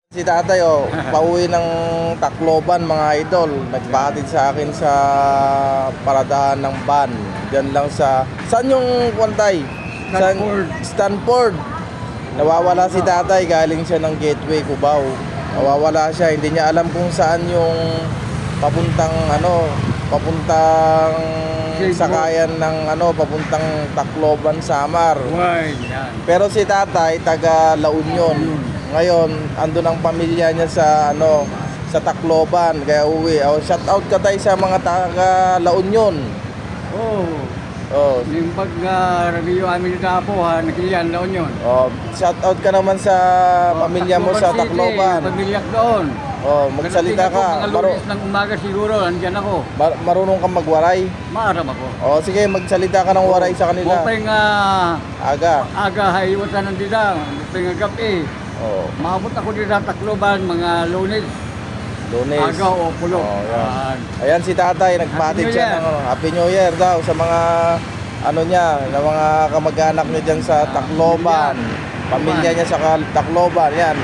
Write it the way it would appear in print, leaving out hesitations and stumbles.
Si tatay, pauwi ng Tacloban mga idol. Nagpahatid sa akin sa paradahan ng van. Diyan lang sa... Saan yung kwantay? Stanford. Nawawala si tatay, galing siya ng Gateway, Cubao. Nawawala siya, hindi niya alam kung saan yung papuntang sakayan ng papuntang Tacloban, Samar. Pero si tatay taga La Union. Ngayon, andun ang pamilya niya sa sa Tacloban, kaya uwi. Shout out ka tayo sa mga taga La Union. Yung pag-review amin sa po, nakilihan doon yun. Shout out ka naman sa pamilya mo sa Tacloban. Pamilya doon. Magsalita ka. Mga lunes ng umaga siguro, andyan ako. Marunong kang magwaray. Maaram ako. Sige, magsalita ka ng waray sa kanila. Bupay nga aga hayutan ng dida. Bupay nga gabi. Maabot ako dito sa Tacloban, mga Lunes. Aga o pulo. Ayan si tatay, nagpatid siya ng Happy New Year daw sa mga na mga kamag-anak niya dyan sa Tacloban. Pamilya niya sa Tacloban, yan.